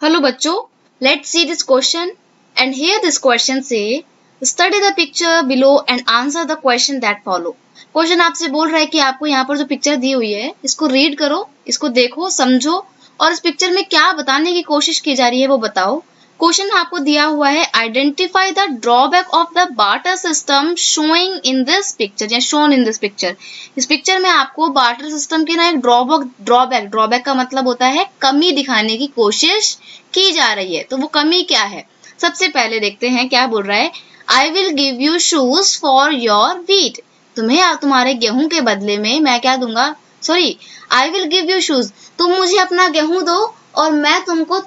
Hello बच्चों, let's see this question and here this question say study the picture below and answer the question that follow. Question आपसे बोल रहा है कि आपको यहाँ पर जो पिक्चर दी हुई है इसको रीड करो, इसको देखो, समझो और इस पिक्चर में क्या बताने की कोशिश की जा रही है वो बताओ. क्वेश्चन आपको दिया हुआ है identify the drawback of the barter system showing in this picture या शोन इन दिस पिक्चर. इस पिक्चर में आपको बार्टर सिस्टम की ना एक ड्रॉबैक का मतलब होता है कमी दिखाने की कोशिश की जा रही है. तो वो कमी क्या है सबसे पहले देखते हैं. क्या बोल रहा है, I will give you shoes for your wheat. तुम्हें तुम्हारे गेहूं के बदले में मैं क्या दूंगा, sorry I will give you shoes, तुम मुझे अपना गेहूं दो और मैं तुमको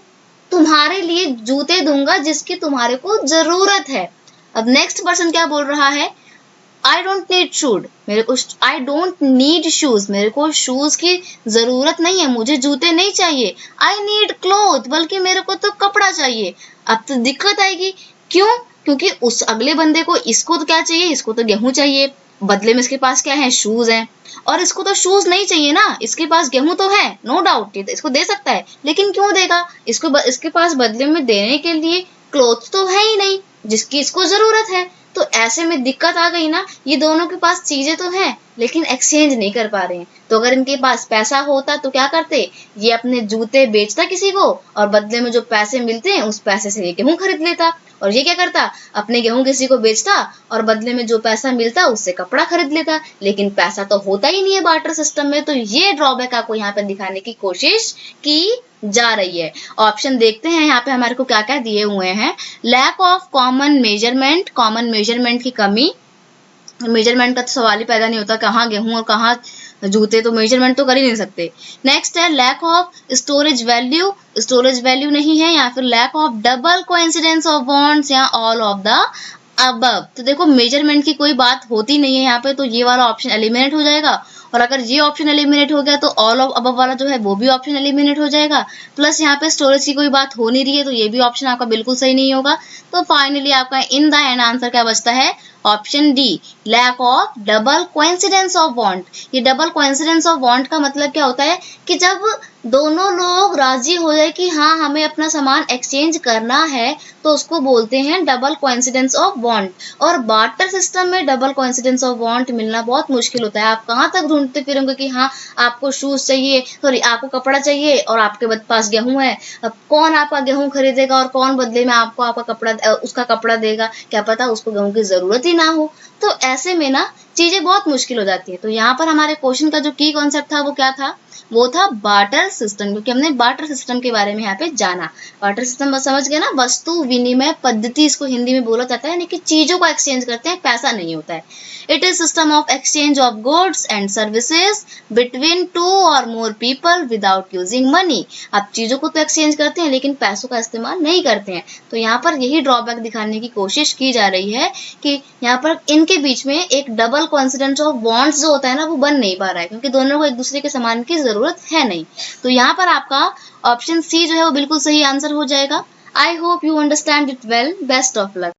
तुम्हारे लिए जूते दूंगा जिसकी तुम्हारे को जरूरत है. अब नेक्स्ट पर्सन क्या बोल रहा है, I don't need shoes, I don't need shoes, मेरे को शूज की जरूरत नहीं है, मुझे जूते नहीं चाहिए. आई नीड क्लोथ, बल्कि मेरे को तो कपड़ा चाहिए. अब तो दिक्कत आएगी, क्यों? क्योंकि उस अगले बंदे को इसको तो क्या चाहिए, इसको तो गेहूं चाहिए, बदले में इसके पास क्या है, शूज है. और इसको तो शूज नहीं चाहिए ना, इसके पास गेहूं तो है, नो डाउट इसको दे सकता है, लेकिन क्यों देगा इसको, इसके पास बदले में देने के लिए क्लोथ तो है ही नहीं जिसकी इसको जरूरत है. तो ऐसे में दिक्कत आ गई ना, ये दोनों के पास चीजें तो हैं लेकिन एक्सचेंज नहीं कर पा रहे हैं. तो अगर इनके पास पैसा होता तो क्या करते, ये अपने जूते बेचता किसी को और बदले में जो पैसे मिलते हैं उस पैसे से ये गेहूं खरीद लेता. और ये क्या करता, अपने गेहूं किसी को बेचता और बदले में जो पैसा मिलता उससे कपड़ा खरीद लेता. लेकिन पैसा तो होता ही नहीं है बार्टर सिस्टम में. तो ये ड्रॉबैक आपको यहाँ पे दिखाने की कोशिश की जा रही है. ऑप्शन देखते हैं यहाँ पे हमारे को क्या क्या दिए हुए हैं. Lack of common measurement, common measurement की कमी. मेजरमेंट का तो सवाल ही पैदा नहीं होता, कहाँ गेहूं और कहाँ जूते, तो मेजरमेंट तो कर ही नहीं सकते. नेक्स्ट है lack of storage value, storage value नहीं है, या फिर lack of double coincidence of bonds या ऑल ऑफ द अबव. तो देखो मेजरमेंट की कोई बात होती नहीं है यहाँ पे, तो ये वाला ऑप्शन एलिमिनेट हो जाएगा. और अगर ये ऑप्शन एलिमिनेट हो गया तो ऑल ऑफ अबव वाला जो है वो भी ऑप्शन एलिमिनेट हो जाएगा. प्लस यहाँ पे स्टोरेज की कोई बात हो नहीं रही है तो ये भी ऑप्शन आपका बिल्कुल सही नहीं होगा. तो फाइनली आपका इन द एंड आंसर क्या बचता है, option D, lack of double coincidence of bond. ये डबल कोइंसिडेंस ऑफ बॉन्ड का मतलब क्या होता है कि जब दोनों लोग राजी हो जाए कि हाँ हमें अपना सामान एक्सचेंज करना है तो उसको बोलते हैं डबल कोइंसिडेंस ऑफ बॉन्ड. और बार्टर सिस्टम में डबल कोइंसिडेंस ऑफ बॉन्ड मिलना बहुत मुश्किल होता है. आप कहाँ तक ढूंढते फिरोगे कि हाँ आपको शूज चाहिए, सॉरी आपको कपड़ा चाहिए और आपके पास गेहूं है. अब कौन आपका गेहूं खरीदेगा और कौन बदले में आपको आपका कपड़ा, उसका कपड़ा देगा, क्या पता उसको गेहूं की जरूरत ही ना हो. तो ऐसे में ना चीजें बहुत मुश्किल हो जाती है. तो यहाँ पर हमारे क्वेश्चन का जो की कॉन्सेप्ट था वो क्या था, वो था बार्टर सिस्टम, क्योंकि हमने बार्टर सिस्टम के बारे में यहाँ पे जाना. बार्टर सिस्टम समझ गए ना, वस्तु विनिमय पद्धति इसको हिंदी में बोला जाता है, यानी कि चीजों को एक्सचेंज करते हैं, पैसा नहीं होता है. It is system of exchange of goods and services between two और more people without using money. आप चीजों को तो एक्सचेंज करते हैं लेकिन पैसों का इस्तेमाल नहीं करते हैं. तो यहाँ पर यही ड्रॉबैक दिखाने की कोशिश की जा रही है कि यहाँ पर इनके बीच में एक डबल कॉन्सिडेंस ऑफ बॉन्ड्स जो होता है ना वो बन नहीं पा रहा है, क्योंकि दोनों को एक दूसरे के सामान की जरूरत है नहीं. तो यहाँ पर आपका ऑप्शन सी जो है वो बिल्कुल सही आंसर हो जाएगा. I hope you understand it well. Best of luck.